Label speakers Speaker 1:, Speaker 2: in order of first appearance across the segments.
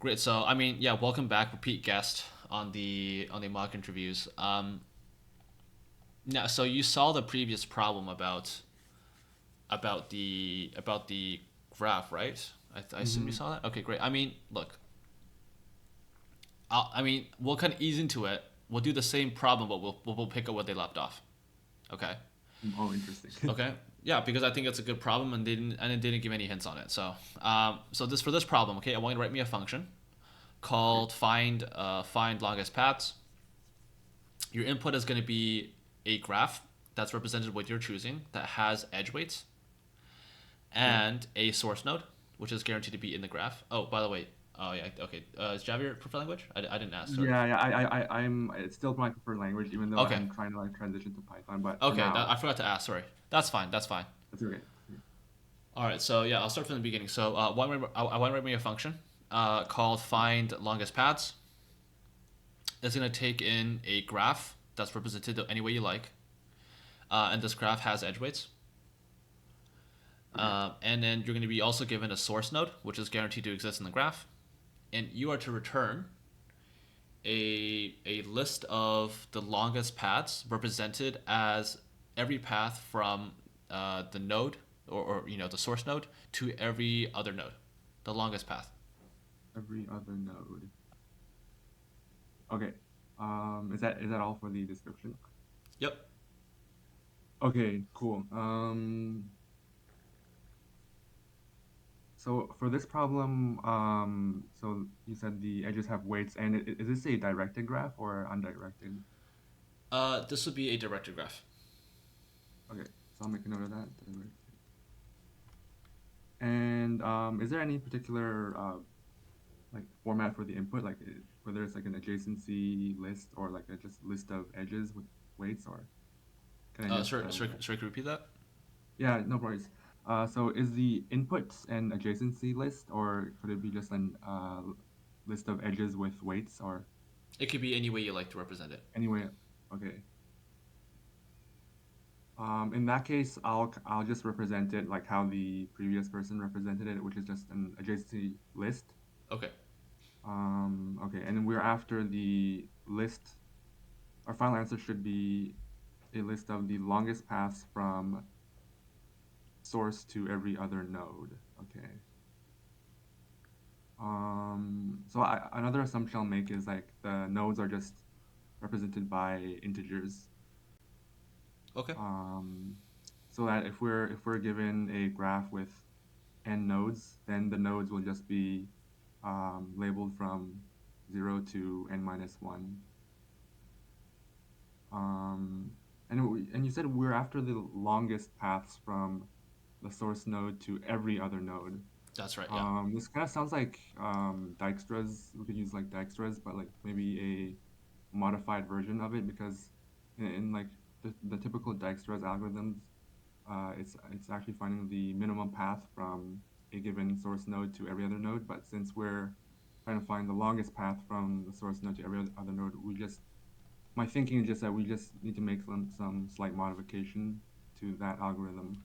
Speaker 1: Great. So, I mean, yeah, welcome back, repeat guest on the mock interviews. Now, so you saw the previous problem about the graph, right? I assume you
Speaker 2: hmm
Speaker 1: saw that. Okay, great. I mean, look, we'll kind of ease into it. We'll do the same problem, but we'll pick up what they left off. Okay.
Speaker 2: Oh, interesting.
Speaker 1: Okay. Yeah, because I think it's a good problem, and it didn't give any hints on it. So this for this problem, okay, I want you to write me a function
Speaker 2: Okay.
Speaker 1: called find longest paths. Your input is going to be a graph that's represented with your choosing that has edge weights
Speaker 2: Yeah.
Speaker 1: and a source node, which is guaranteed to be in the graph. Oh, by the way, oh yeah, okay. Is Java your preferred language? I didn't ask. Sorry.
Speaker 2: Yeah, yeah. I'm. It's still my preferred language, even though
Speaker 1: Okay,
Speaker 2: I'm trying to like transition to Python. But for
Speaker 1: okay.
Speaker 2: now,
Speaker 1: I forgot to ask. Sorry. That's fine. That's fine.
Speaker 2: that's okay. Okay.
Speaker 1: All right. So yeah, I'll start from the beginning. So I want to write me a function called find longest paths. It's going to take in a graph that's represented any way you like, and this graph has edge weights.
Speaker 2: Okay.
Speaker 1: And then you're going to be also given a source node, which is guaranteed to exist in the graph. And you are to return a list of the longest paths represented as every path from the node or the source node to every other node, the longest path.
Speaker 2: Every other node. Okay. Is that all for the description?
Speaker 1: Yep.
Speaker 2: Okay. Cool. So for this problem, so you said the edges have weights, and is this a directed graph or undirected?
Speaker 1: This would be a directed graph.
Speaker 2: Okay. So I'll make a note of that. And is there any particular like format for the input, like whether it's like an adjacency list or like a just list of edges with weights, or can I just
Speaker 1: Sorry, could you repeat that?
Speaker 2: yeah, no worries. So is the input an adjacency list, or could it be just an list of edges with weights, or
Speaker 1: It could be any way you like to represent it.
Speaker 2: anyway? Okay. In that case, I'll just represent it like how the previous person represented it, which is just an adjacency list.
Speaker 1: Okay.
Speaker 2: Okay, and then we're after the list. Our final answer should be a list of the longest paths from source to every other node. Okay. Another assumption I'll make is like the nodes are just represented by integers.
Speaker 1: Okay.
Speaker 2: Um, so that if we're given a graph with n nodes, then the nodes will just be labeled from 0 to n minus 1. Um, and you said we're after the longest paths from the source node to every other node.
Speaker 1: That's right. Yeah.
Speaker 2: This kind of sounds like Dijkstra's. We could use like Dijkstra's, but like maybe a modified version of it, because in like the typical Dijkstra's algorithms, it's actually finding the minimum path from a given source node to every other node. But since we're trying to find the longest path from the source node to every other node, my thinking is just that we just need to make some slight modification to that algorithm.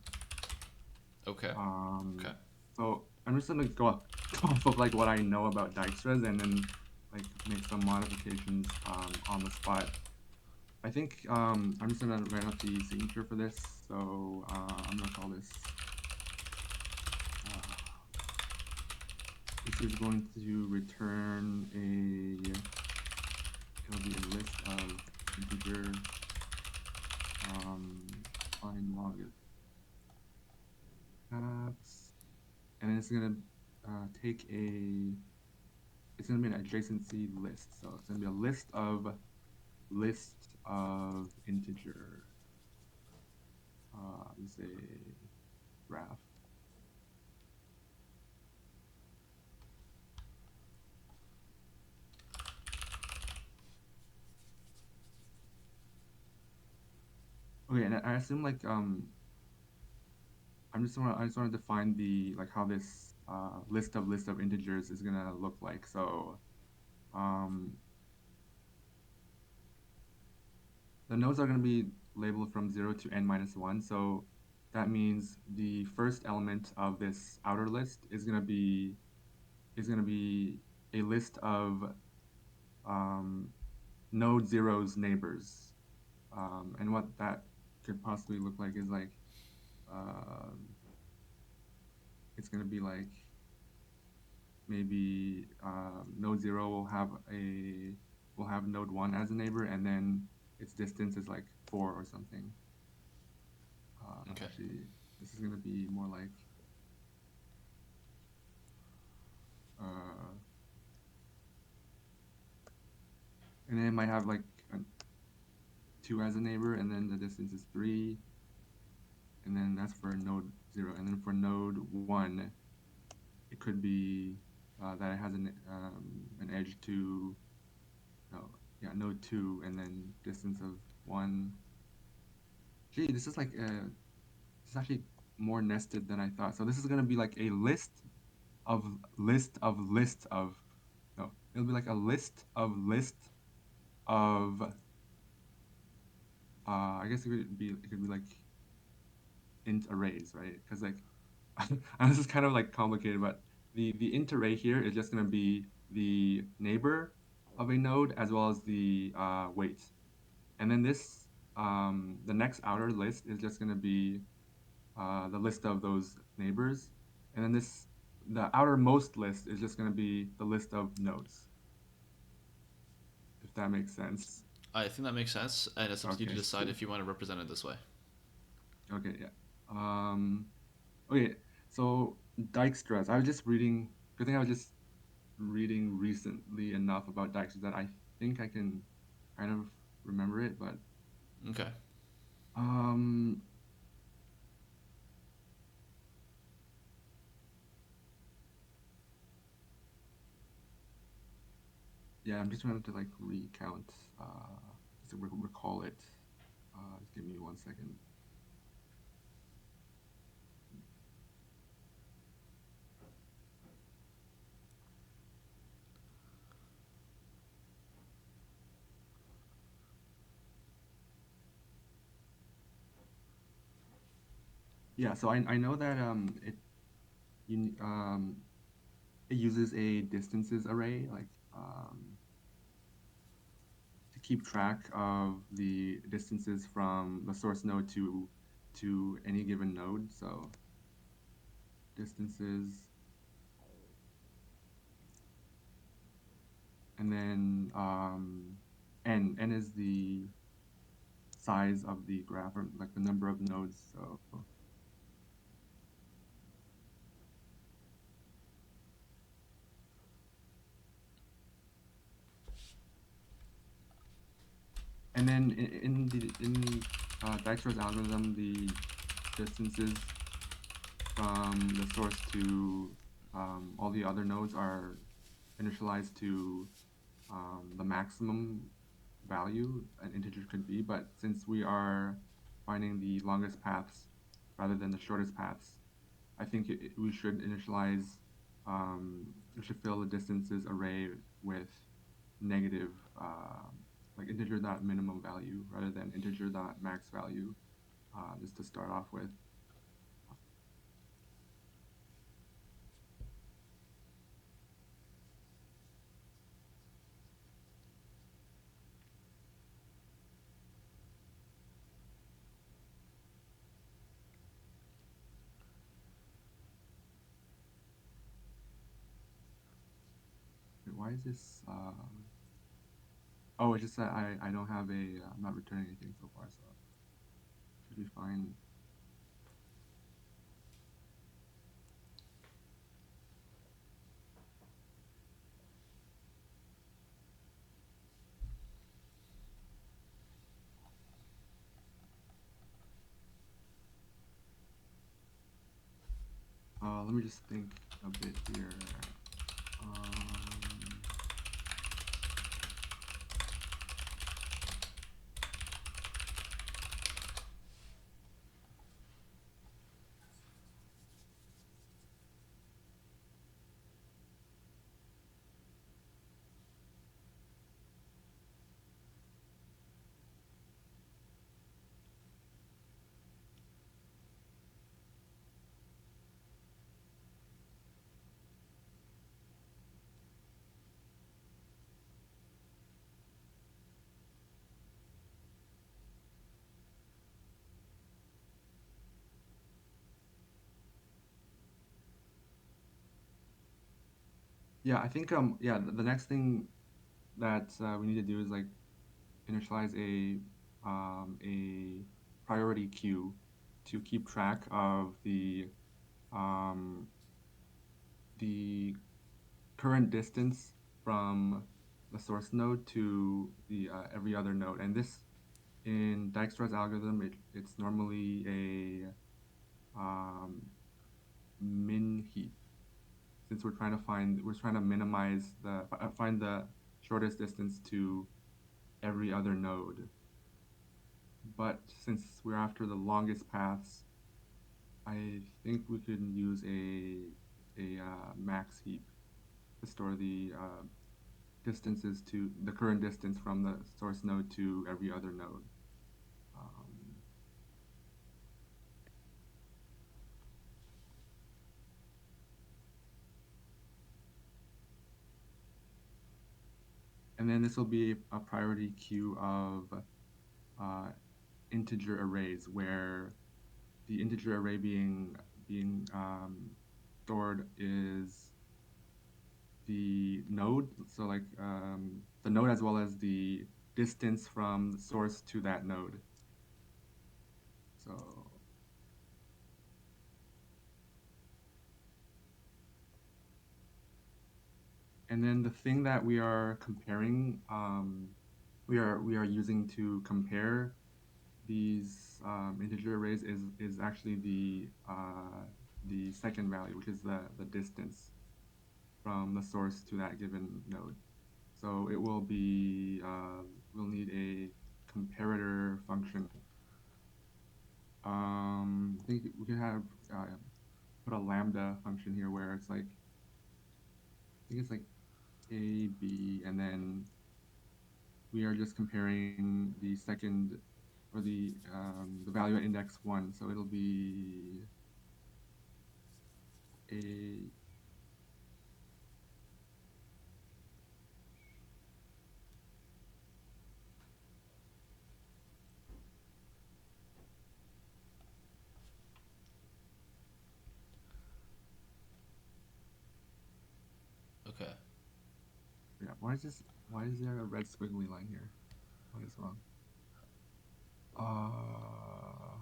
Speaker 1: Okay.
Speaker 2: Um,
Speaker 1: Okay.
Speaker 2: so I'm just gonna go go off of like what I know about Dijkstra's, and then like make some modifications on the spot. I think I'm just gonna write out the signature for this. So I'm gonna call this. Uh, this is going to return a. It'll be a list of integer um, find longest paths, and it's gonna take a. It's gonna be an adjacency list. So it's gonna be a list of integer. Let's say graph. Okay, and I assume like I just want to define the like how this list of integers is gonna look like. So um, the nodes are gonna be labeled from 0 to n minus 1. So that means the first element of this outer list is gonna be a list of um, node zero's neighbors. And what that could possibly look like is like um, it's going to be like maybe node zero will have node one as a neighbor, and then its distance is like 4 or something.
Speaker 1: Okay.
Speaker 2: Actually, this is going to be more like uh, and then it might have like a 2 as a neighbor, and then the distance is 3, and then that's for node 0. And then for node 1, it could be that it has an edge to, no, yeah, node 2, and then distance of 1. Gee, this is like, this is actually more nested than I thought. So this is going to be like a of list of, no, it'll be like a list of, I guess it could be like int arrays, right? Because like, and this is kind of like complicated, but the int array here is just going to be the neighbor of a node as well as the weight, and then this the next outer list is just going to be the list of those neighbors, and then the outermost list is just going to be the list of nodes, if that makes sense.
Speaker 1: I think that makes sense, and it's up to you to
Speaker 2: Okay,
Speaker 1: decide
Speaker 2: cool.
Speaker 1: if you want to represent it this way.
Speaker 2: Okay, yeah. Um, okay, so Dijkstra's. I was just reading. Good thing I was just reading recently enough about Dijkstra that I think I can kind of remember it, but
Speaker 1: Okay.
Speaker 2: um, yeah, I'm just trying to like recount, just to recall it. Just give me 1 second. Yeah, so I know that you it uses a distances array to keep track of the distances from the source node to any given node. So distances, and then n is the size of the graph, or like the number of nodes. So and then in Dijkstra's algorithm, the distances from the source to all the other nodes are initialized to the maximum value an integer could be. But since we are finding the longest paths rather than the shortest paths, I think we should initialize, we should fill the distances array with negative, like integer dot minimum value rather than integer dot max value, just to start off with. Wait, why is this? Oh, it's just that I don't have I'm not returning anything so far, so should be fine. Let me just think a bit here. Um, Yeah, I think yeah, the next thing that we need to do is like initialize a priority queue to keep track of um, the current distance from the source node to the every other node. And this in Dijkstra's algorithm, it's normally a min heap, since we're trying to minimize find the shortest distance to every other node. But since we're after the longest paths, I think we could use a max heap to store the distances to the current distance from the source node to every other node. Um, and then this will be a priority queue of uh, integer arrays, where the integer array being stored is the node, so like the node as well as the distance from the source to that node. So, and then the thing that we are comparing, we are using to compare these integer arrays is actually the second value, which is the distance from the source to that given node. So it will be we'll need a comparator function. I think we could have put a lambda function here where it's like I think it's like a b, and then we are just comparing the second or the value at index one. So it'll be a
Speaker 1: Okay.
Speaker 2: yeah. Why is there a red squiggly line here? What is wrong? Uh,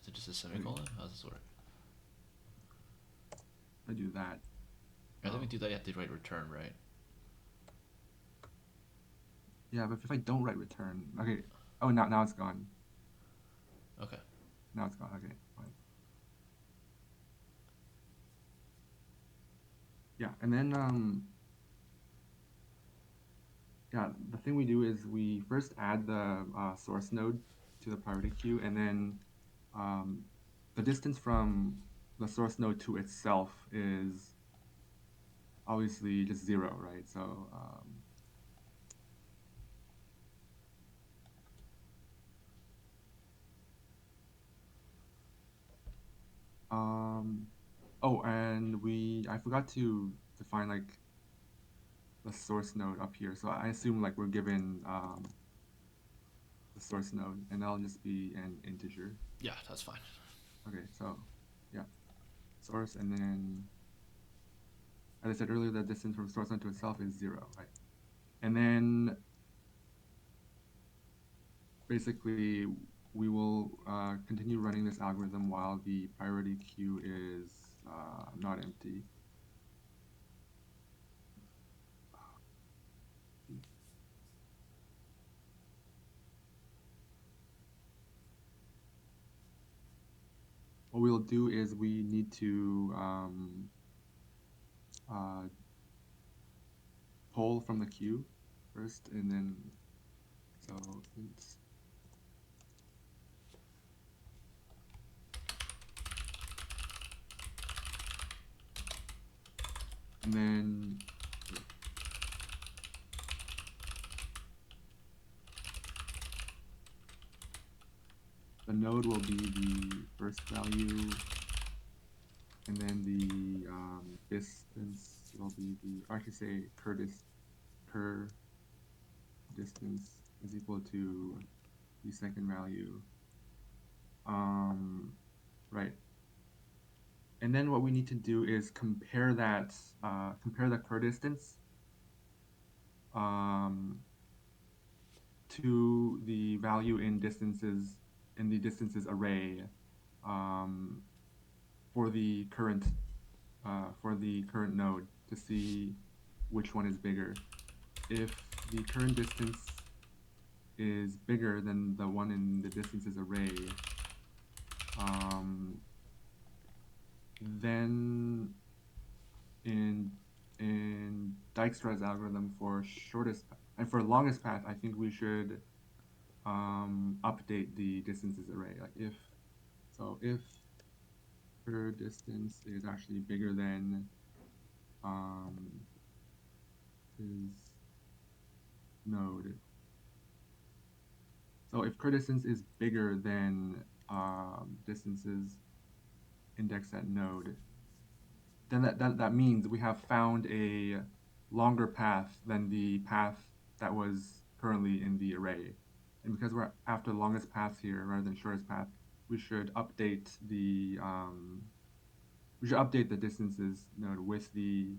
Speaker 1: Is it just a
Speaker 2: okay,
Speaker 1: semicolon? How does this work?
Speaker 2: I do that.
Speaker 1: I think we
Speaker 2: Oh,
Speaker 1: do that. You have to write return, right?
Speaker 2: yeah, but if I don't write return, okay. Oh, now it's gone.
Speaker 1: Okay.
Speaker 2: Now it's gone. Okay, fine. Yeah, and then yeah, the thing we do is we first add the source node to the priority queue, and then um, the distance from the source node to itself is obviously just zero, right? So um, oh, and I forgot to define like the source node up here. So I assume like we're given the source node, and that'll just be an integer.
Speaker 1: Yeah, that's fine.
Speaker 2: Okay, so yeah, source, and then as I said earlier, the distance from source node to itself is zero, right? And then basically we will continue running this algorithm while the priority queue is not empty. What we'll do is we need to uh, pull from the queue first, and then so it's, and then the node will be the first value, and then the distance will be or I should say cur distance is equal to the second value, And then what we need to do is compare the cur distance um, to the value in the distances array um, for the current node to see which one is bigger. If the current distance is bigger than the one in the distances array, um, then in Dijkstra's algorithm for shortest and for longest path, I think we should update the distances array. Like if her distance is actually bigger than his node. So if cur distance is bigger than distances indexed at node, then that means we have found a longer path than the path that was currently in the array. And because we're after longest path here rather than shortest path, we should update the distances node with the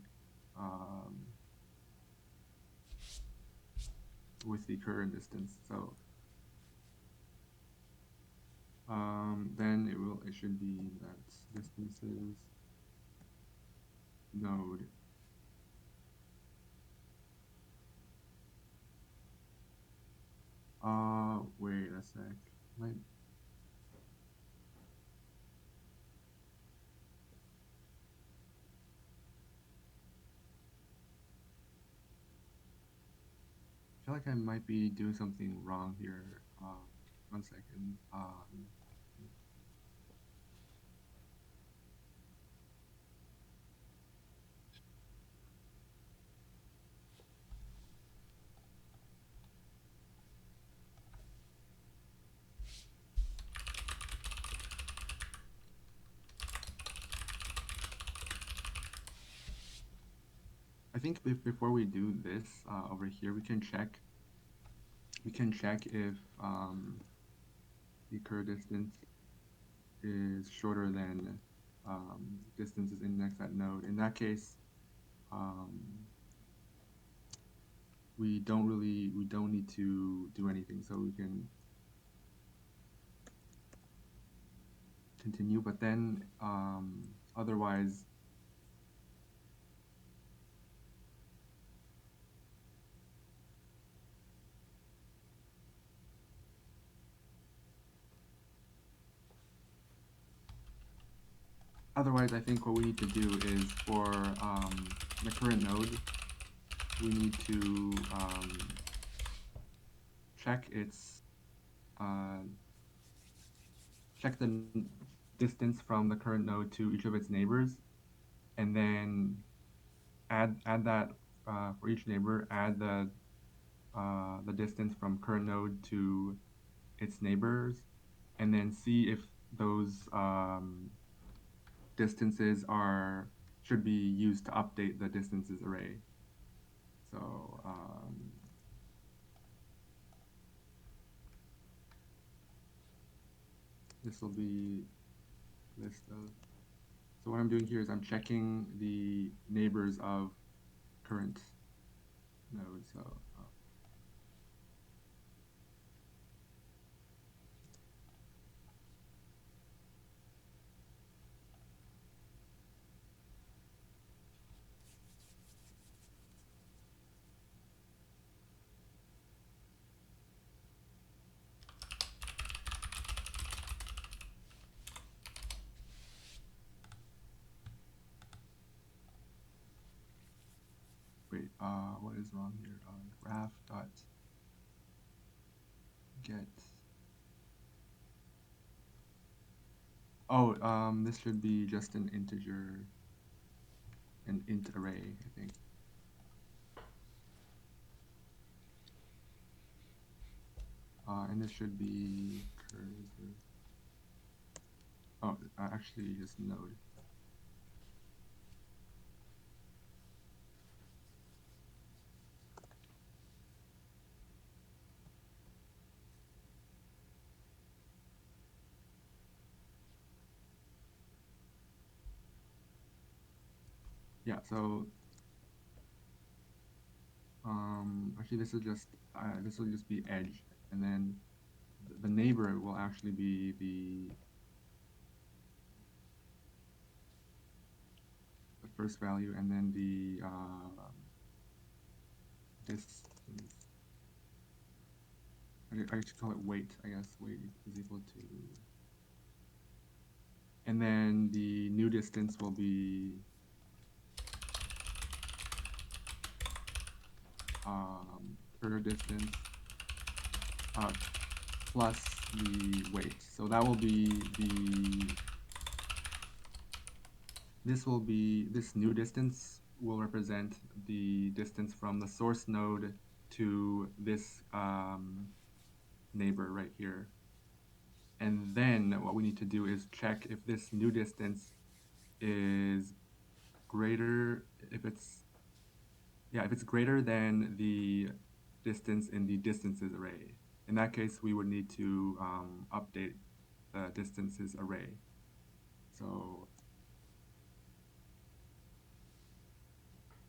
Speaker 2: current distance. So then it should be that distances node wait a sec. Might feel like I might be doing something wrong here. 1 second. I think before we do this over here, we can check if the current distance is shorter than distances indexed at node. In that case, um, we don't need to do anything, so we can continue. But then otherwise, I think what we need to do is for the current node, we need to check check the distance from the current node to each of its neighbors, and then add that for each neighbor, add the distance from current node to its neighbors, and then see if those distances should be used to update the distances array. So this will be list of. So what I'm doing here is I'm checking the neighbors of current node. So wait, what is wrong here? Graph dot get. Oh, this should be just an integer, an int array, I think. And this should be cursor. Oh, actually just node. Yeah, so actually this will just be edge, and then the neighbor will actually be the first value, and then the distance. I should call it weight, I guess. Weight is equal to, and then the new distance will be further distance uh, plus the weight. So that will be this new distance will represent the distance from the source node to this neighbor right here. And then what we need to do is check if this new distance is greater, if it's greater than the distance in the distances array. In that case, we would need to update the distances array. So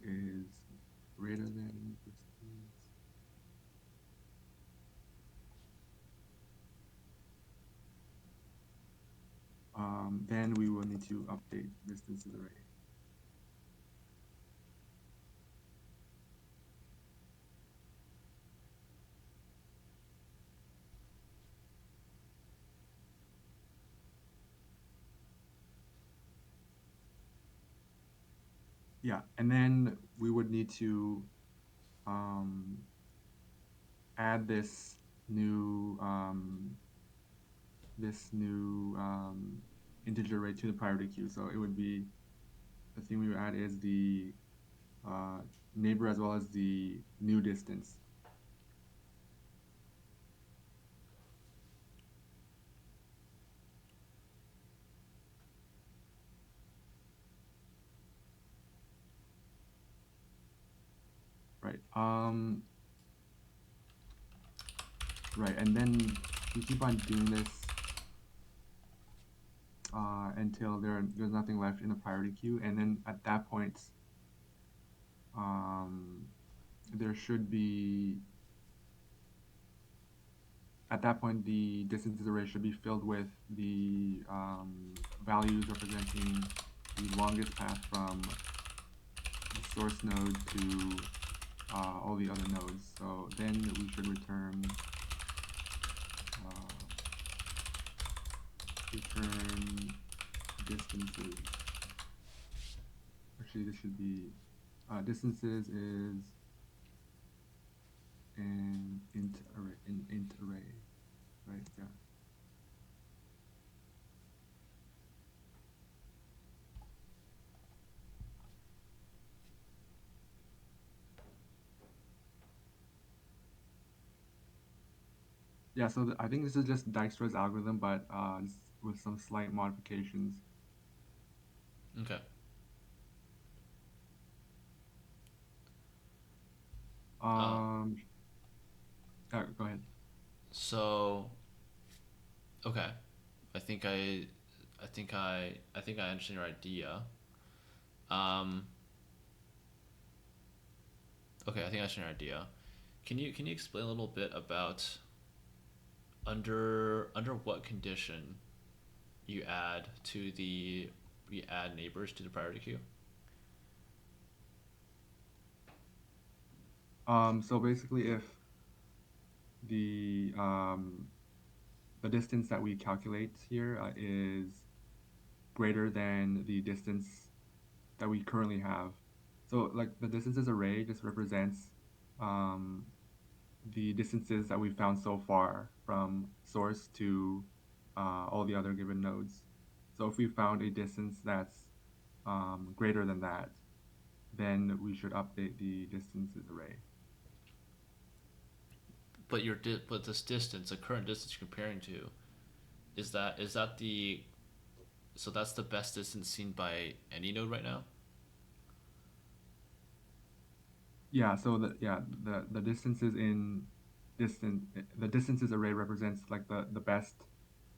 Speaker 2: is greater than distance. Then we will need to update distances array. Yeah, and then we would need to um, add this new integer array to the priority queue. So it would be the thing we would add is the uh, neighbor as well as the new distance. Right. Right, and then we keep on doing this until there's nothing left in the priority queue, and then at that point, um, there should be at that point the distances array should be filled with the values representing the longest path from the source node to all the other nodes. So then we should uh, return distances. Actually, this should be distances is an int array, right? Yeah. Yeah, so I think this is just Dijkstra's algorithm, but with some slight modifications.
Speaker 1: Okay. Uh,
Speaker 2: Um, Go ahead.
Speaker 1: so okay, I think I understand your idea. Um, okay, I think I understand your idea. Can you explain a little bit about under what condition you add neighbors to the priority queue?
Speaker 2: So basically, if the um, the distance that we calculate here is greater than the distance that we currently have. So like the distances array just represents um, the distances that we found so far from source to all the other given nodes. So if we found a distance that's greater than that, then we should update the distances array.
Speaker 1: But this distance, the current distance you're comparing to, is that the so that's the best distance seen by any node right now?
Speaker 2: Yeah, so the distances in the distances array represents like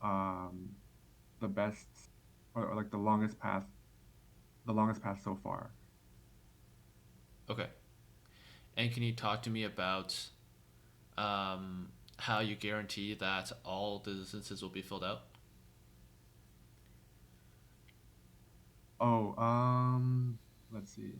Speaker 2: um the best or like the longest path so far.
Speaker 1: Okay. And can you talk to me about um, how you guarantee that all the distances will be filled out?
Speaker 2: Oh, let's see.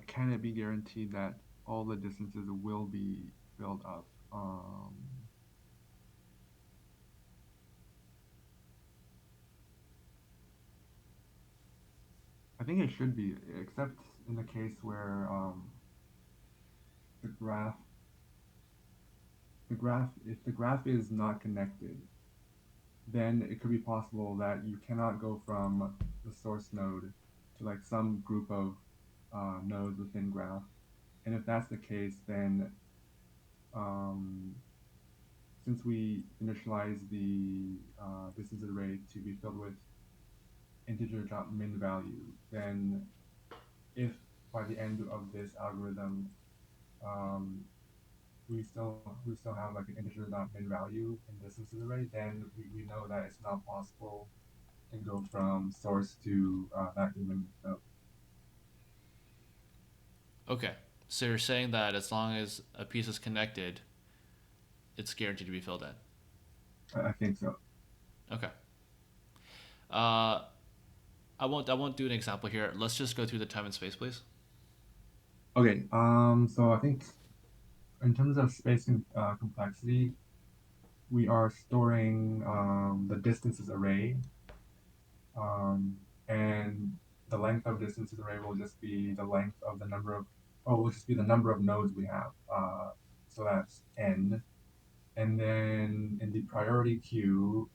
Speaker 2: Can it be guaranteed that all the distances will be filled up? I think it should be, except in the case where the graph, if the graph is not connected, then it could be possible that you cannot go from the source node to like some group of nodes within graph. And if that's the case, then um, since we initialize the distance array to be filled with integer dot min value, then if by the end of this algorithm um, we still have like an integer dot min value in distances array, then we know that it's not possible to go from source to that given node.
Speaker 1: Okay. So you're saying that as long as a piece is connected, it's guaranteed to be filled in.
Speaker 2: I think so.
Speaker 1: Okay. Uh, I won't do an example here. Let's just go through the time and space, please.
Speaker 2: Okay. So I think in terms of space complexity, we are storing the distances array, um, and the length of distances array will just be the length of the number of, oh, will just be the number of nodes we have. So that's n. And then in the priority queue,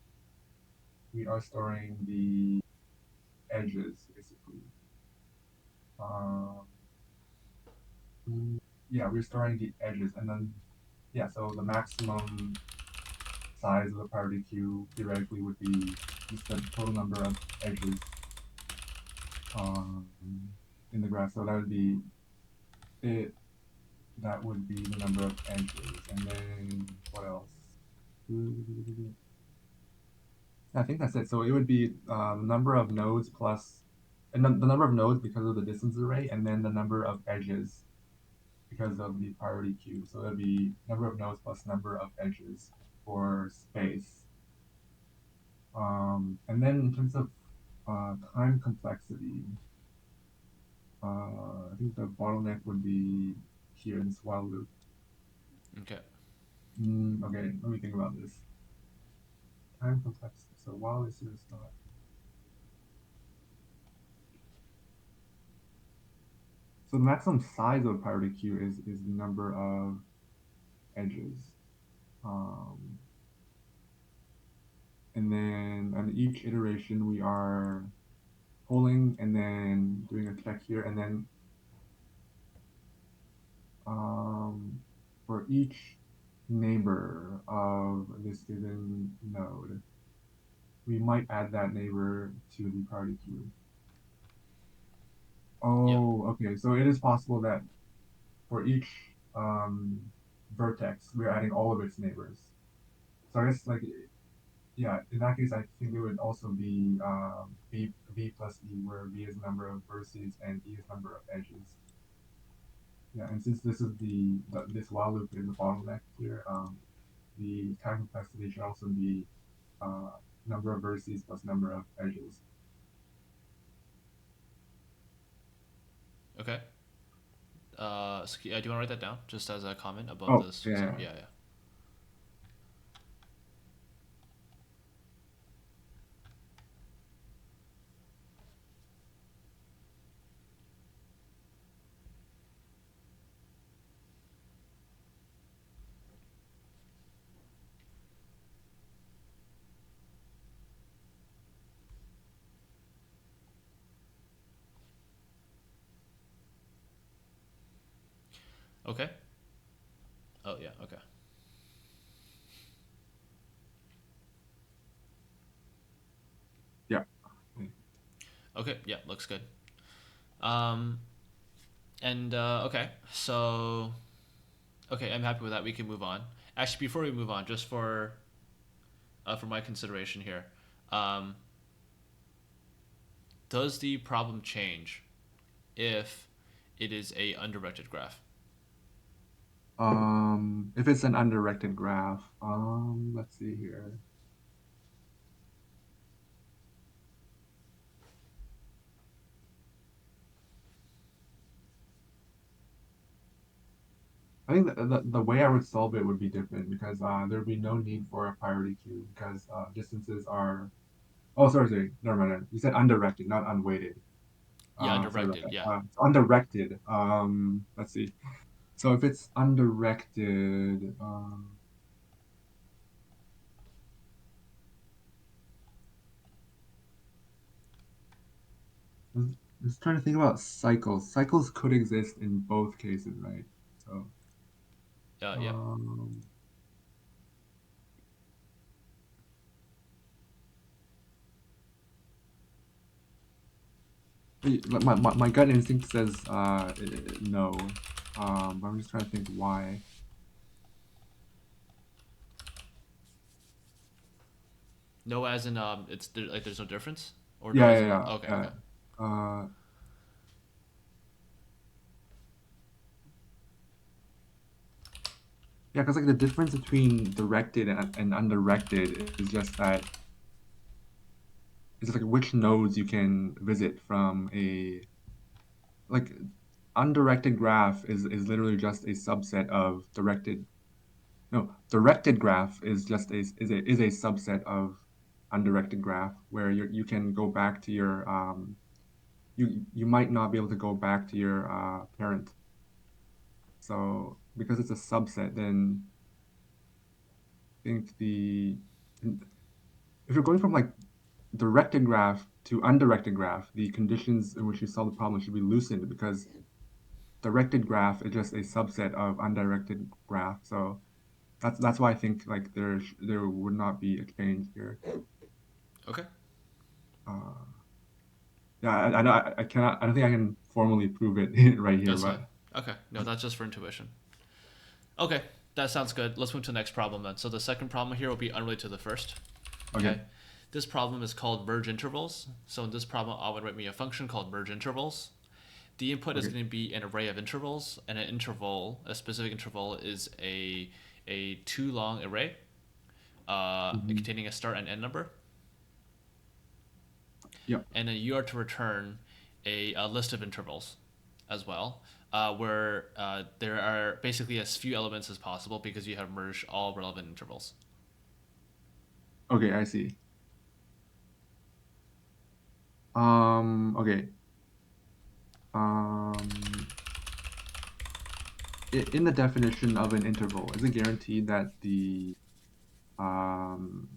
Speaker 2: we are storing the edges basically. Um, yeah, we're storing the edges, and then yeah, so the maximum size of the priority queue theoretically would be just the total number of edges um, in the graph. So that would be it. That would be the number of edges, and then what else? I think that's it. So it would be the number of nodes plus, and the number of nodes because of the distance array, and then the number of edges because of the priority queue. So it would be number of nodes plus number of edges for space. And then in terms of time complexity, I think the bottleneck would be here in this while loop.
Speaker 1: Okay.
Speaker 2: Okay, let me think about this. Time complexity. So while this is not. So the maximum size of a priority queue is the number of edges. Um, and then on each iteration, we are polling and then doing a check here. And then um, for each neighbor of this given node, we might add that neighbor to the priority queue.
Speaker 1: Yep.
Speaker 2: Oh, okay. So it is possible that for each um, vertex, we're adding all of its neighbors. So I guess like yeah, in that case, I think it would also be v plus e, where v is number of vertices and e is number of edges. Yeah, and since this is this while loop is the bottleneck here, the time complexity should also be uh, number of vertices plus number of edges.
Speaker 1: Okay. So, do you want to write that down just as a comment above
Speaker 2: Oh,
Speaker 1: this? So
Speaker 2: yeah.
Speaker 1: yeah, yeah. Okay. Oh yeah. Okay.
Speaker 2: Yeah.
Speaker 1: Okay. Yeah. Looks good. Um. And okay. So okay, I'm happy with that. We can move on. Actually, before we move on, just for for my consideration here. Um, does the problem change if it is a undirected graph?
Speaker 2: If it's an undirected graph, let's see here. I think the way I would solve it would be different because there would be no need for a priority queue because distances are. Oh, sorry. Never mind. You said undirected, not unweighted.
Speaker 1: Yeah,
Speaker 2: Sorry about
Speaker 1: undirected.
Speaker 2: that.
Speaker 1: Yeah.
Speaker 2: It's undirected. Let's see. So if it's undirected, I'm just trying to think about cycles. Cycles could exist in both cases, right? So,
Speaker 1: Yep.
Speaker 2: um, my gut instinct says no. But I'm just trying to think why.
Speaker 1: No, as in it's there, like there's no difference, or no,
Speaker 2: Yeah,
Speaker 1: as
Speaker 2: yeah,
Speaker 1: in
Speaker 2: yeah,
Speaker 1: okay,
Speaker 2: yeah.
Speaker 1: okay.
Speaker 2: Uh, yeah, because like the difference between directed and undirected is just that it's like which nodes you can visit from a like undirected graph is literally just a subset of directed. No, directed graph is just a subset of undirected graph where you can go back to your you might not be able to go back to your parent. So because it's a subset, then I think if you're going from like directed graph to undirected graph, the conditions in which you solve the problem should be loosened because directed graph is just a subset of undirected graph. So that's why I think like there would not be a change here.
Speaker 1: Okay,
Speaker 2: Uh, yeah, I cannot. I don't think I can formally prove it right here,
Speaker 1: that's fine.
Speaker 2: but
Speaker 1: Okay, no, that's just for intuition. Okay, that sounds good. Let's move to the next problem then. So the second problem here will be unrelated to the first.
Speaker 2: okay,
Speaker 1: Okay, this problem is called merge intervals. So in this problem, I would write me a function called merge intervals. The input is
Speaker 2: okay,
Speaker 1: going to be an array of intervals, and an interval, a specific interval, is a too long array
Speaker 2: hmm,
Speaker 1: containing a start and end number,
Speaker 2: yeah,
Speaker 1: and then you are to return a list of intervals as well, where there are basically as few elements as possible because you have merged all relevant intervals.
Speaker 2: okay, I see. Okay, um, in the definition of an interval, is it guaranteed um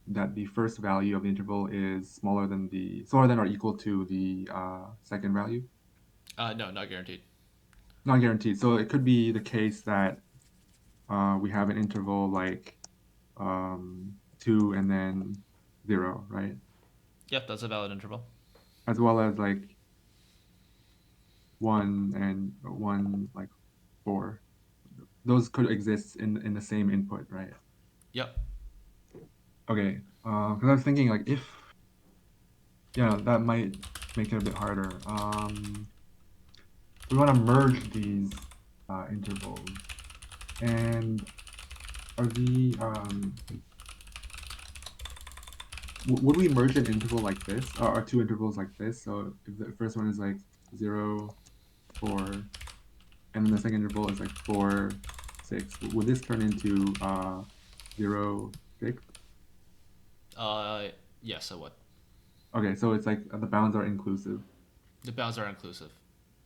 Speaker 2: that the first value of the interval is smaller than or equal to the second value?
Speaker 1: No, not guaranteed.
Speaker 2: Not guaranteed. So it could be the case that we have an interval like 2 and then 0, right?
Speaker 1: Yep, that's a valid interval.
Speaker 2: As well as like 1 and 1 like 4. Those could exist in the same input, right?
Speaker 1: Yep.
Speaker 2: Okay. Because I was thinking like if yeah, that might make it a bit harder. We want to merge these intervals, and are the would we merge an interval like this, or two intervals like this? So if the first one is like 0, 4, and then the second interval is like 4, 6, would this turn into 0, 6?
Speaker 1: Uh, yes, I would.
Speaker 2: Okay, so it's like the bounds are inclusive.
Speaker 1: The bounds are inclusive.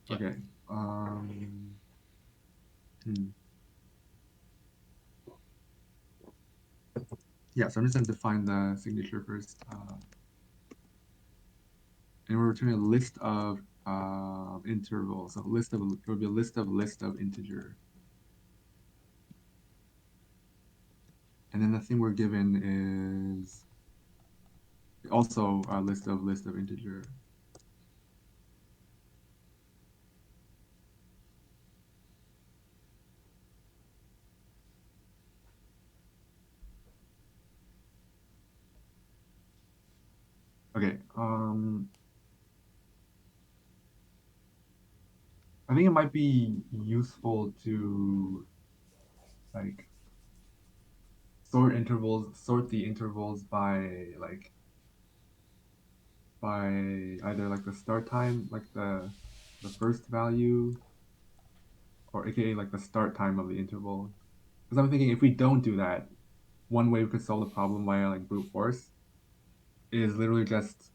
Speaker 1: Yep.
Speaker 2: Okay. Um, hmm. Yeah, so I'm just going to define the signature first. And we're returning a list of intervals. So it would be a list of integer. And then the thing we're given is also a list of integer. Okay. I think it might be useful to like sort the intervals by by either like the start time, like the first value, or aka like the start time of the interval. Because I'm thinking if we don't do that, one way we could solve the problem via like brute force is literally just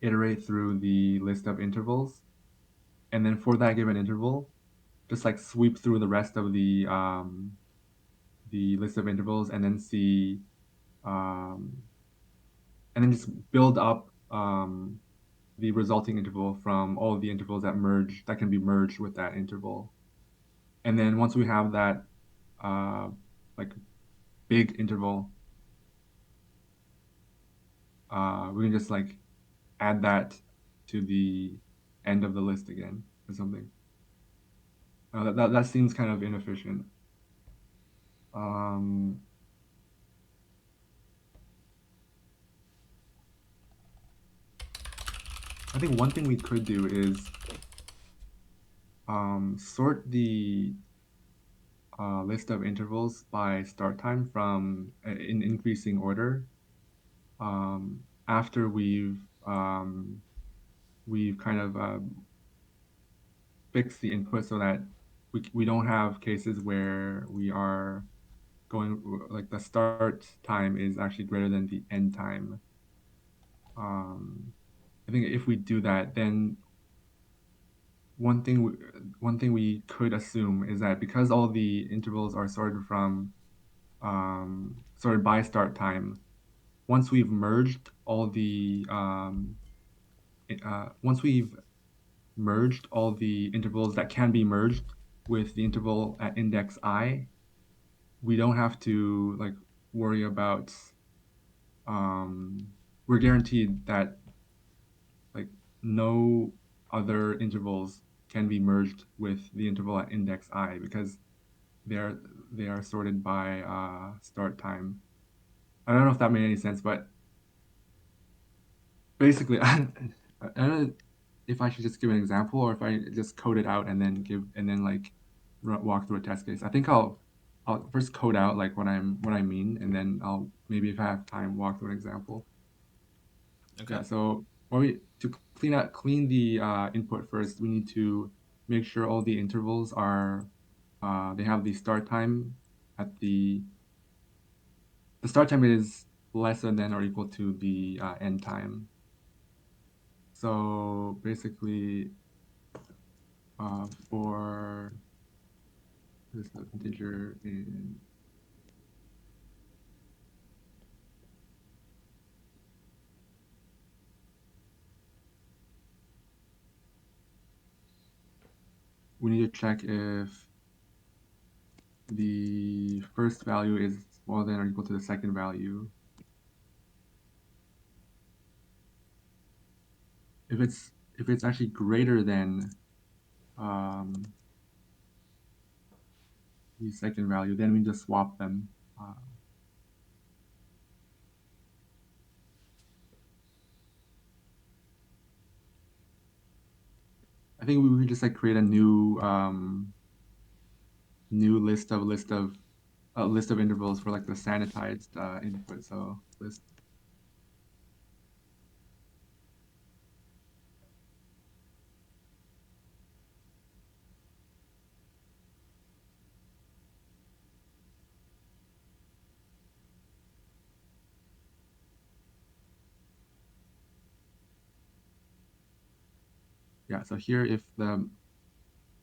Speaker 2: iterate through the list of intervals, and then for that given interval, just like sweep through the rest of the list of intervals, and then see um, and then just build up the resulting interval from all of the intervals that can be merged with that interval. And then once we have that uh, like big interval, we can just like add that to the end of the list again or something. That seems kind of inefficient. Um, I think one thing we could do is sort the list of intervals by start time from in increasing order. After we've kind of fixed the input so that we don't have cases where we are going like the start time is actually greater than the end time. Um, I think if we do that, then one thing we, one thing we could assume is that because all the intervals are sorted by start time, once we've merged all the once we've merged all the intervals that can be merged with the interval at index I, we don't have to like worry about um, we're guaranteed that like no other intervals can be merged with the interval at index I because they're they are sorted by start time. I don't know if that made any sense, but basically, I don't know if I should just give an example or if I just code it out and then like walk through a test case. I think I'll first code out like what I mean, and then I'll maybe if I have time walk through an example.
Speaker 1: Okay.
Speaker 2: Yeah. So when we to clean the input first, we need to make sure all the intervals are they have the start time at the start time is less than or equal to the end time. So basically, for this integer in we need to check if the first value is smaller than or equal to the second value. If it's actually greater than um, the second value, then we just swap them. Uh, I think we just like create a new list of intervals for like the sanitized input. So list. Yeah. So here, if the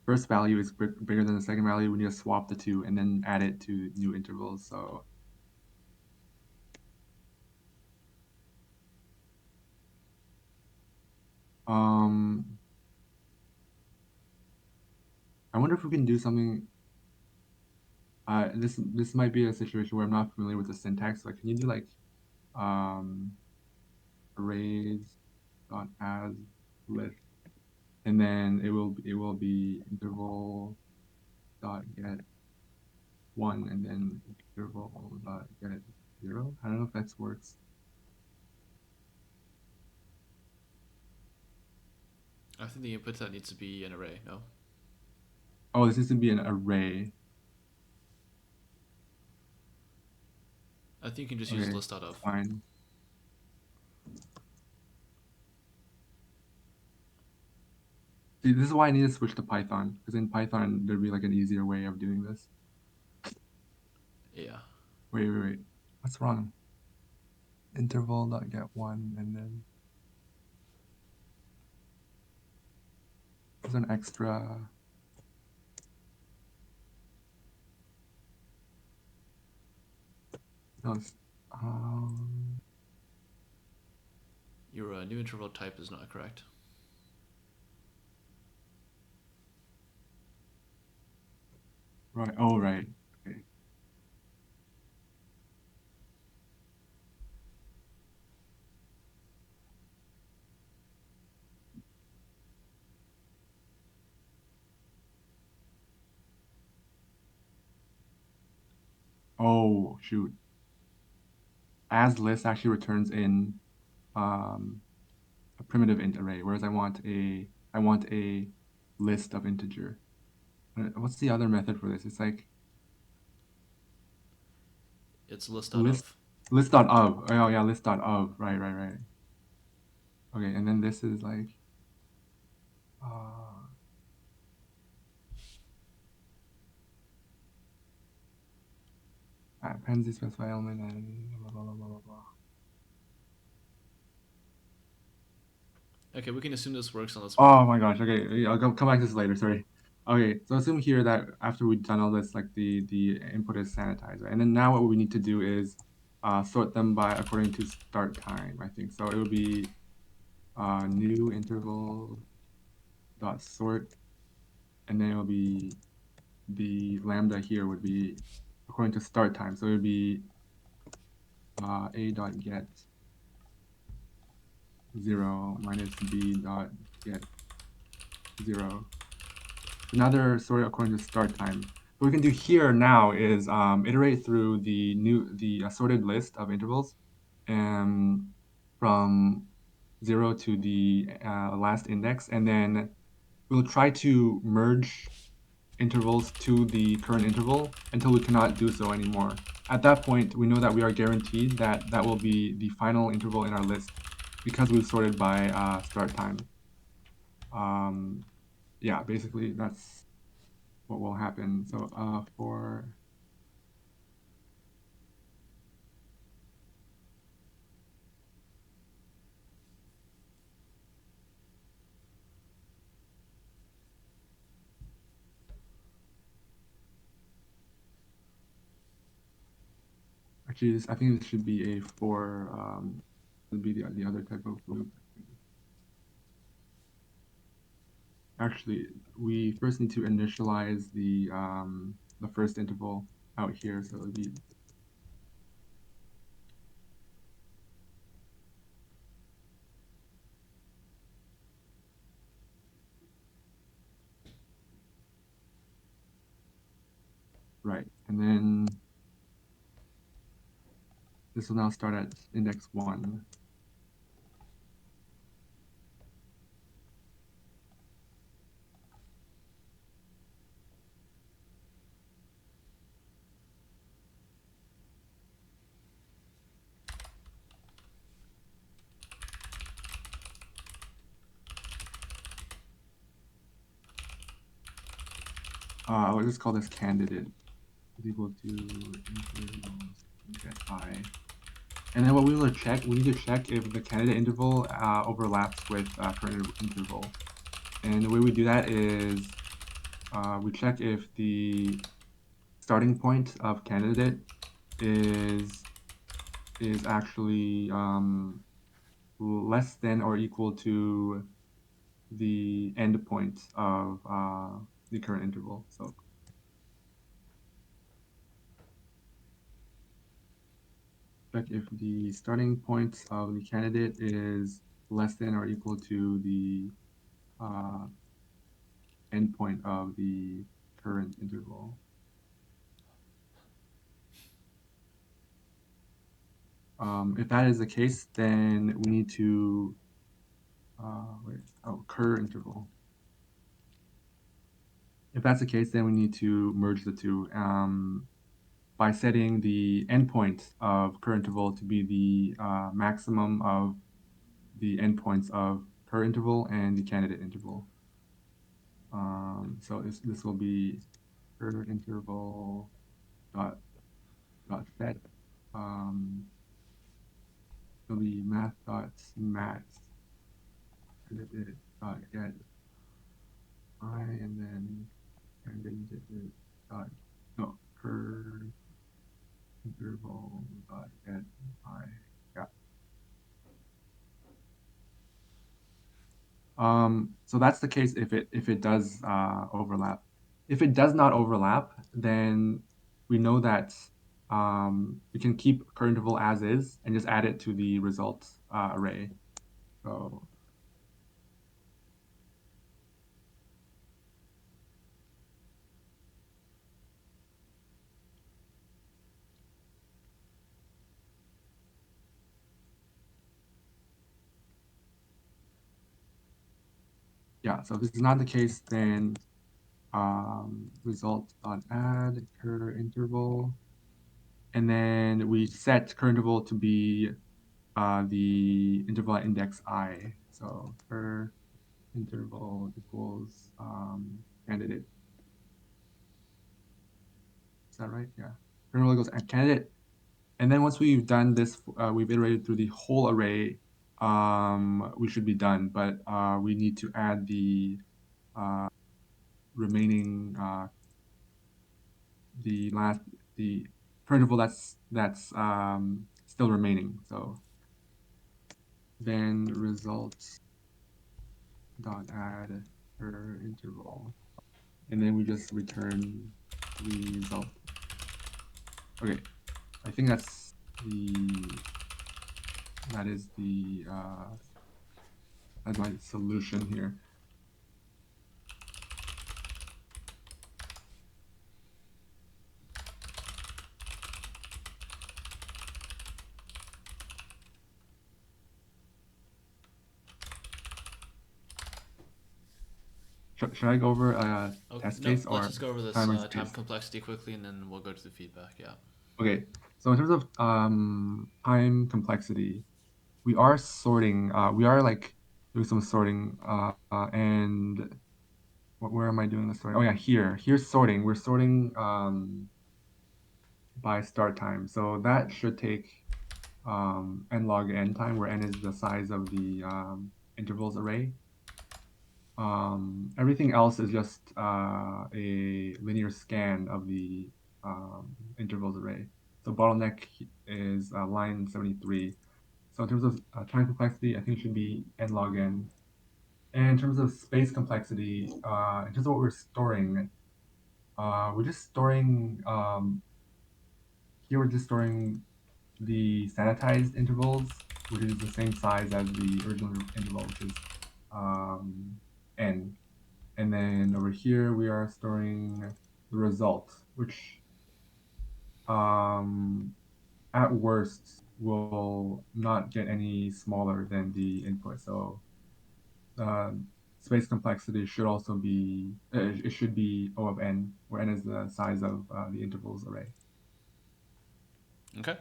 Speaker 2: first value is bigger than the second value, we need to swap the two and then add it to new intervals. So um, I wonder if we can do something. This might be a situation where I'm not familiar with the syntax. Like, can you do like um, arrays dot as list, and then it will be interval dot get one, and then interval dot get zero. I don't know if that works.
Speaker 1: I think the input that needs to be an array. No,
Speaker 2: Oh, this needs to be an array.
Speaker 1: I think you can just use
Speaker 2: Okay,
Speaker 1: list out
Speaker 2: that's
Speaker 1: of.
Speaker 2: fine. See, this is why I need to switch to Python, because in Python there'd be like an easier way of doing this.
Speaker 1: Yeah.
Speaker 2: Wait. What's wrong? Interval.get1 and then there's an extra. No, um,
Speaker 1: Your new interval type is not correct.
Speaker 2: right. Oh, right. Okay. Oh, shoot. As list actually returns in um, a primitive int array, whereas I want a list of integer. What's the other method for this? It's like
Speaker 1: It's list out
Speaker 2: list
Speaker 1: of.
Speaker 2: list dot of. Oh yeah, list dot of. Right. Okay, and then this is like uh, appends the specify element and blah.
Speaker 1: Okay, we can assume this works on this one.
Speaker 2: Oh my gosh. Okay, I'll come back to this later. Sorry. Okay, so assume here that after we've done all this, like the input is sanitized, right? And then now what we need to do is sort them by according to start time, I think. So it would be new interval dot sort, and then it will be the lambda here would be according to start time. So it would be a dot get 0 minus b dot get 0. Another sorry according to start time. What we can do here now is iterate through the assorted list of intervals from 0 to the last index, and then we'll try to merge intervals to the current interval until we cannot do so anymore. At that point, we know that we are guaranteed that that will be the final interval in our list because we've sorted by start time. Um, yeah, basically that's what will happen. So for actually, I think this should be a for would be the other type of loop. Actually, we first need to initialize the first interval out here. So it would be right, and then this will now start at index 1. I'll just call this candidate is equal to intervals get I. And then what we will check, we need to check if the candidate interval overlaps with current interval. And the way we do that is we check if the starting point of candidate is actually less than or equal to the end point of the current interval. So check if the starting point of the candidate is less than or equal to the uh, end point of the current interval. If that is the case, then we need to wait, oh, cur interval. If that's the case, then we need to merge the two by setting the endpoint of cur interval to be the maximum of the endpoints of cur interval and the candidate interval. So this will be cur interval dot set. Um, it'll be math dot max candidate dot get I and then candidate dot no cur interval dot get I. Yeah. So that's the case if it does overlap. If it does not overlap, then we know that we can keep current interval as is and just add it to the result array. So yeah, so if this is not the case, then result on add cur interval, and then we set current interval to be the interval at index I. So cur interval equals candidate. Is that right? Yeah. Current interval equals candidate. And then once we've done this, we've iterated through the whole array, we should be done. But we need to add the remaining, the last, the current interval that's still remaining. So then results dot add per interval, and then we just return result. Okay, I think that is the that's my solution here. Should I go over a
Speaker 1: Okay,
Speaker 2: test
Speaker 1: no,
Speaker 2: case
Speaker 1: let's
Speaker 2: or
Speaker 1: just go over this
Speaker 2: time
Speaker 1: time
Speaker 2: case?
Speaker 1: complexity quickly, and then we'll go to the feedback. Yeah.
Speaker 2: Okay, so in terms of time complexity, we are sorting. We are like doing some sorting. And where am I doing the sorting? Oh yeah, here. Here's sorting. We're sorting by start time. So that should take n log n time, where n is the size of the intervals array. Everything else is just a linear scan of the intervals array. So bottleneck is line 73. So in terms of time complexity, I think it should be n log n. And in terms of space complexity, in terms of what we're storing, we're just storing, here we're just storing the sanitized intervals, which is the same size as the original interval, which is n. And then over here, we are storing the result, which um, at worst will not get any smaller than the input. So uh, space complexity should also be, it should be O of n, where n is the size of the intervals array.
Speaker 1: Okay.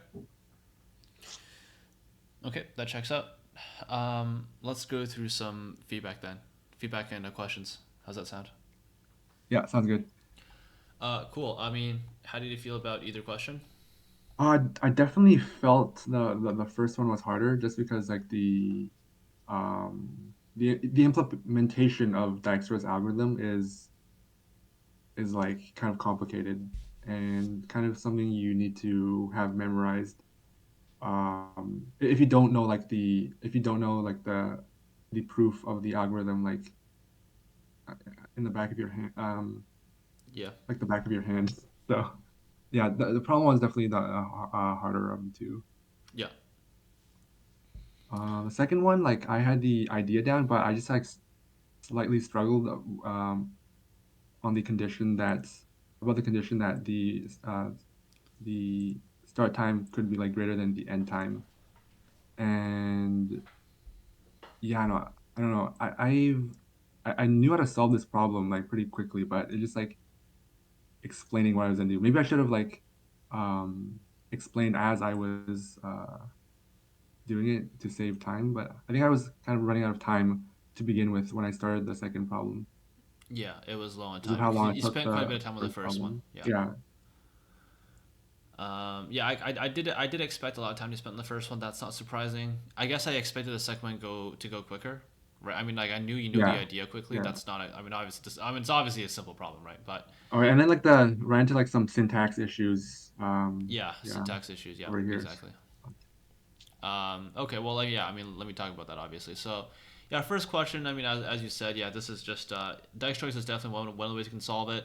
Speaker 1: Okay, that checks out. Let's go through some feedback then. Feedback and questions. How's that sound?
Speaker 2: Yeah, sounds good.
Speaker 1: Cool. I mean, how did you feel about either question?
Speaker 2: I definitely felt the first one was harder just because like the implementation of Dijkstra's algorithm is like kind of complicated and kind of something you need to have memorized. If you don't know like if you don't know like the proof of the algorithm like in the back of your hand,
Speaker 1: Yeah.
Speaker 2: like the back of your hand. So yeah, the problem was definitely the harder of the two.
Speaker 1: Yeah.
Speaker 2: The second one, like I had the idea down, but I just like slightly struggled on the condition that about the condition that the start time could be like greater than the end time. And yeah, no, I don't know. I knew how to solve this problem like pretty quickly, but it just like explaining what I was gonna do. Maybe I should have like um explained as I was doing it to save time, but I think I was kind of running out of time to begin with when I started the second problem
Speaker 1: Yeah, it was low on
Speaker 2: because of
Speaker 1: time
Speaker 2: how
Speaker 1: because
Speaker 2: long
Speaker 1: you
Speaker 2: it took
Speaker 1: spent quite a bit
Speaker 2: the
Speaker 1: of time on the
Speaker 2: first
Speaker 1: first one.
Speaker 2: problem.
Speaker 1: Yeah.
Speaker 2: Yeah.
Speaker 1: Yeah, I did expect a lot of time to spend on the first one. That's not surprising. I guess I expected the second one to go quicker, right? I mean, like I knew you knew the
Speaker 2: Yeah.
Speaker 1: idea quickly.
Speaker 2: Yeah.
Speaker 1: That's not. I mean, obviously, I mean, it's obviously a simple problem, right? But
Speaker 2: All right, and then like the ran into like some syntax issues.
Speaker 1: yeah,
Speaker 2: Yeah,
Speaker 1: syntax issues. Yeah,
Speaker 2: over here.
Speaker 1: exactly. Okay, well, like, yeah, I mean, let me talk about that, obviously. So, yeah, first question, I mean, as you said, yeah, this is just, dice choice is definitely one of the ways you can solve it.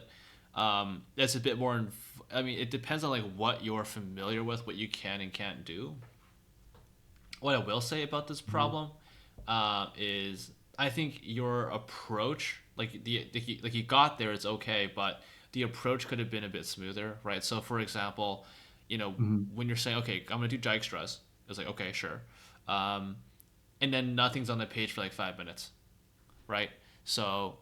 Speaker 1: It's a bit more, I mean, it depends on, like, what you're familiar with, what you can and can't do. What I will say about this
Speaker 2: Mhm.
Speaker 1: problem is I think your approach, like you got there, it's okay, but the approach could have been a bit smoother, right? So, for example,
Speaker 2: Mhm.
Speaker 1: when you're saying, okay, I'm gonna do Dijkstra's, it's like, okay, sure, um, and then nothing's on the page for like 5 minutes, right? So,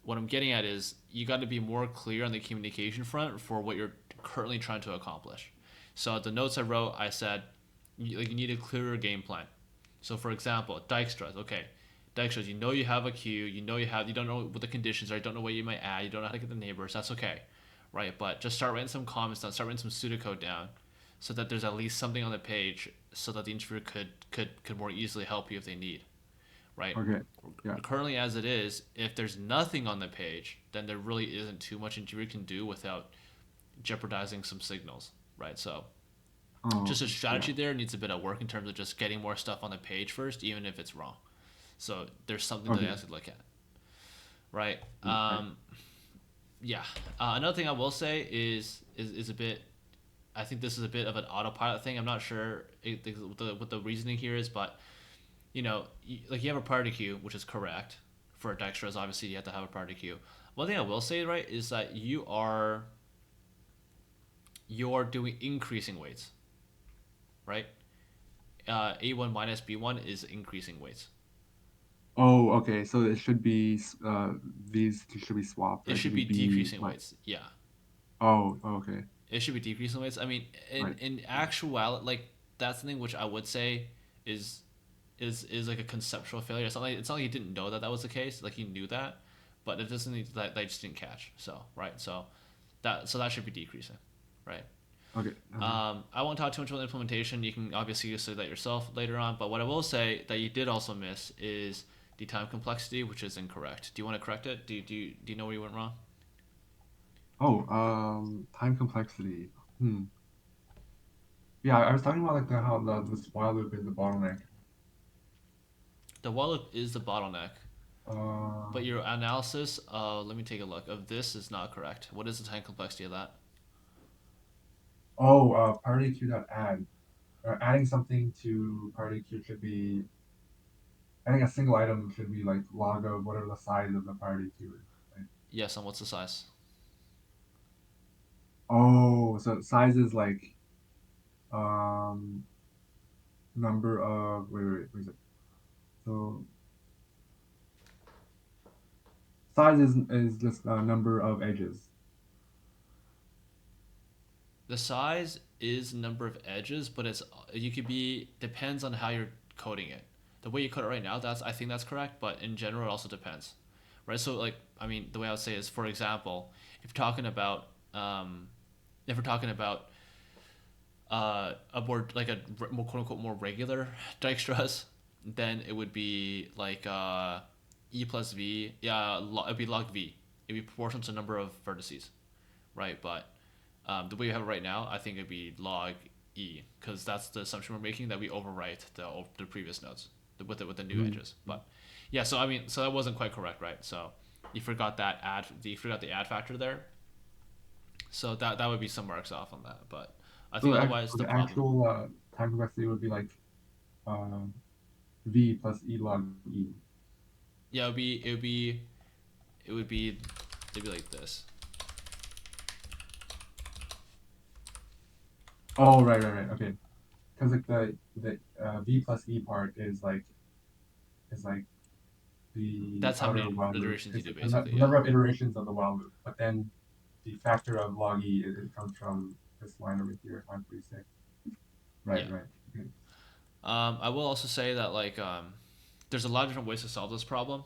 Speaker 1: what I'm getting at is you got to be more clear on the communication front for what you're currently trying to accomplish. So the notes I wrote, I said, you need a clearer game plan. So for example, Dijkstra's, okay, Dijkstra's, you know you have a queue, you don't know what the conditions are, you don't know what you might add, you don't know how to get the neighbors, that's okay, right? But just start writing some comments down, start writing some pseudocode down, so that there's at least something on the page, so that the interviewer could more easily help you if they need, right?
Speaker 2: Okay. Yeah.
Speaker 1: Currently, as it is, if there's nothing on the page, then there really isn't too much interviewer can do without jeopardizing some signals, right? So
Speaker 2: Oh,
Speaker 1: just a
Speaker 2: okay. Yeah.
Speaker 1: strategy there needs a bit of work in terms of just getting more stuff on the page first, even if it's wrong. So there's something that they
Speaker 2: Okay.
Speaker 1: have to look at, right?
Speaker 2: Right.
Speaker 1: Yeah. Another thing I will say is a bit. I think this is a bit of an autopilot thing. I'm not sure what the reasoning here is, but like you have a priority queue, which is correct for Dextras. Obviously, you have to have a priority queue. One thing I will say, right, is that you're doing increasing weights, right? A1 minus B1 is increasing weights.
Speaker 2: Oh, okay. So it should be these two should be swapped,
Speaker 1: It
Speaker 2: right? It should
Speaker 1: should
Speaker 2: be
Speaker 1: be
Speaker 2: B
Speaker 1: decreasing
Speaker 2: plus.
Speaker 1: weights. Yeah,
Speaker 2: Oh, okay.
Speaker 1: it should be decreasing weights. I mean,
Speaker 2: Right.
Speaker 1: in
Speaker 2: Yeah.
Speaker 1: actuality, like that's something which I would say is is like a conceptual failure. It's not like he didn't know that that was the case. Like he knew that, but it doesn't mean that they just didn't catch. So right, so that should be decreasing, right?
Speaker 2: Okay. Okay.
Speaker 1: I won't talk too much about the implementation. You can obviously say that yourself later on. But what I will say that you did also miss is the time complexity, which is incorrect. Do you want to correct it? Do you know where you went wrong?
Speaker 2: Oh, time complexity. Hmm. Yeah, I was talking about like how this while loop is the bottleneck.
Speaker 1: The while loop is the bottleneck,
Speaker 2: Uh,
Speaker 1: but your analysis, let me take a look, of this is not correct. What is the time complexity of that?
Speaker 2: oh, party queue dot add. Adding something to party queue should be adding a single item should be like log of whatever the size of the party queue is. Right?
Speaker 1: Yes, and what's the size?
Speaker 2: Oh, so size is like um number of wait, is it? So size is just number of edges.
Speaker 1: The size is number of edges, but it's you could be depends on how you're coding it. The way you code it right now, that's I think that's correct, but in general, it also depends, right? So like I mean, the way I would say is, for example, if you're talking about um, if we're talking about a more like a more quote unquote more regular Dijkstra's, then it would be like e plus v. Yeah, it'd be log v. It'd be proportional to the number of vertices, right? But the way we have it right now, I think it'd be log e because that's the assumption we're making that we overwrite the previous nodes with the new
Speaker 2: Mhm.
Speaker 1: edges. But yeah, so I mean, so that wasn't quite correct, right? So you forgot the add factor there. So that would be some marks off on that. But I
Speaker 2: So
Speaker 1: think otherwise
Speaker 2: so
Speaker 1: the
Speaker 2: the
Speaker 1: problem,
Speaker 2: actual time complexity would be like uh, v plus e log e.
Speaker 1: yeah, it would be it'd be like this.
Speaker 2: Oh, right. Okay. Because like the v plus e part is like the
Speaker 1: That's how
Speaker 2: outer
Speaker 1: many
Speaker 2: while loop.
Speaker 1: iterations you
Speaker 2: It's
Speaker 1: do,
Speaker 2: the
Speaker 1: basically. Yeah.
Speaker 2: number of iterations of the while loop. But then the factor of log e, it comes from this line over here, 546. Right,
Speaker 1: Yeah.
Speaker 2: right. Okay.
Speaker 1: I will also say that there's a lot of different ways to solve this problem.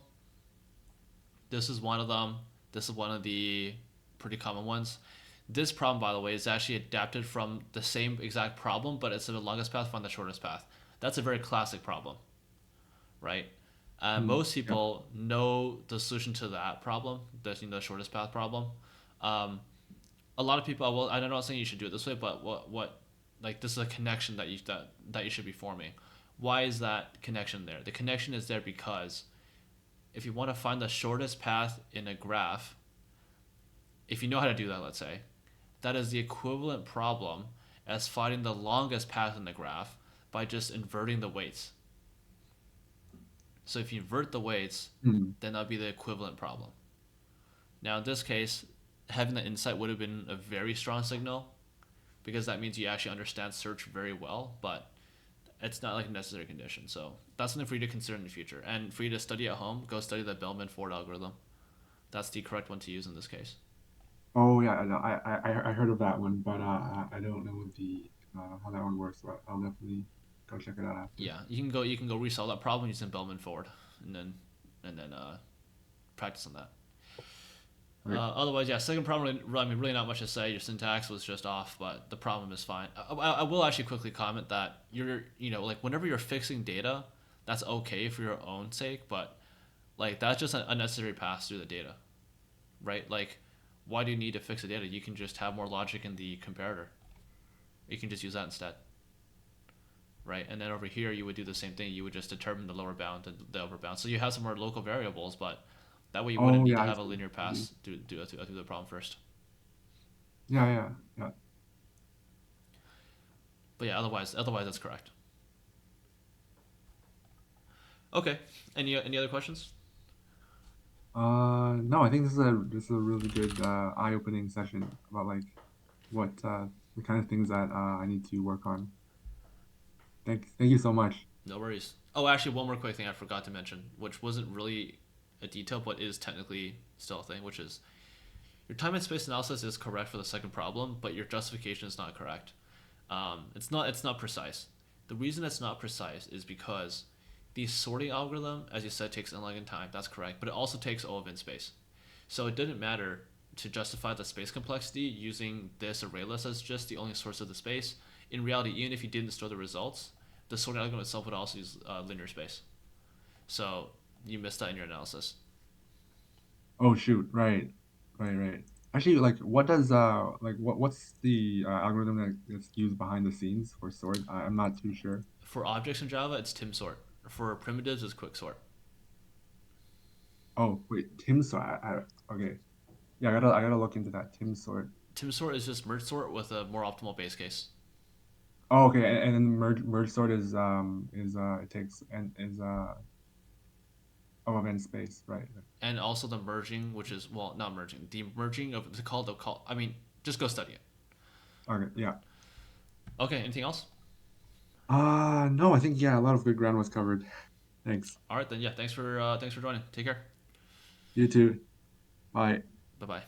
Speaker 1: This is one of them. This is one of the pretty common ones. This problem, by the way, is actually adapted from the same exact problem, but it's the longest path find the shortest path. That's a very classic problem, right?
Speaker 2: Hmm.
Speaker 1: Most
Speaker 2: Yep.
Speaker 1: people know the solution to that problem, the shortest path problem. Um, a lot of people, well, I'm not saying you should do it this way, but like this is a connection that you should be forming. Why is that connection there? The connection is there because if you want to find the shortest path in a graph, if you know how to do that, let's say, that is the equivalent problem as finding the longest path in the graph by just inverting the weights. So if you invert the weights,
Speaker 2: Hmm.
Speaker 1: then that would be the equivalent problem. Now, in this case, having the insight would have been a very strong signal because that means you actually understand search very well, but it's not like a necessary condition. So that's something for you to consider in the future. And for you to study at home, go study the Bellman-Ford algorithm. That's the correct one to use in this case.
Speaker 2: Oh yeah, no, I heard of that one, but I don't know the how that one works. So I'll definitely go check it out after.
Speaker 1: Yeah, you can go resolve that problem using Bellman-Ford, and then practice on that.
Speaker 2: Okay.
Speaker 1: Otherwise, yeah, second problem, really, I mean, really not much to say. Your syntax was just off, but the problem is fine. I will actually quickly comment that like whenever you're fixing data, that's okay for your own sake, but like that's just an unnecessary pass through the data, right? Like, why do you need to fix the data? You can just have more logic in the comparator. You can just use that instead, right? And then over here, you would do the same thing. You would just determine the lower bound and the upper bound. So you have some more local variables, but that way you wouldn't
Speaker 2: Oh
Speaker 1: need
Speaker 2: yeah,
Speaker 1: to
Speaker 2: I
Speaker 1: have a
Speaker 2: see.
Speaker 1: linear
Speaker 2: I see.
Speaker 1: pass through the problem first.
Speaker 2: Yeah, yeah, yeah.
Speaker 1: But yeah, otherwise that's correct. Okay. Any other questions?
Speaker 2: No, I think this is a really good eye-opening session about like what the kind of things that I need to work on. Thank you so much.
Speaker 1: No worries. Oh, actually, one more quick thing I forgot to mention, which wasn't really a detail, but is technically still a thing, which is your time and space analysis is correct for the second problem, but your justification is not correct. It's not precise. The reason it's not precise is because the sorting algorithm, as you said, takes n-log in time. That's correct, but it also takes O of n space. So it didn't matter to justify the space complexity using this array list as just the only source of the space. In reality, even if you didn't store the results, the sorting algorithm itself would also use linear space. So you missed that in your analysis.
Speaker 2: Oh shoot, right, right, right. Actually, like, what does what's the algorithm that's used behind the scenes for sort? I'm not too sure.
Speaker 1: For objects in Java, it's tim sort. For primitives, it's quick sort.
Speaker 2: Oh wait, Tim sort. Okay, yeah, I gotta look into that Tim sort.
Speaker 1: Tim sort is just merge sort with a more optimal base case.
Speaker 2: Oh, okay, and then merge sort is it takes and is of n space, right? Right.
Speaker 1: And also the merging, which is, well, not merging, the merging of the call. I mean, just go study it.
Speaker 2: Okay, yeah.
Speaker 1: Okay, anything else?
Speaker 2: No, I think yeah, a lot of good ground was covered. Thanks.
Speaker 1: All right, then, yeah, thanks for joining. Take care.
Speaker 2: You too. Bye.
Speaker 1: Bye bye.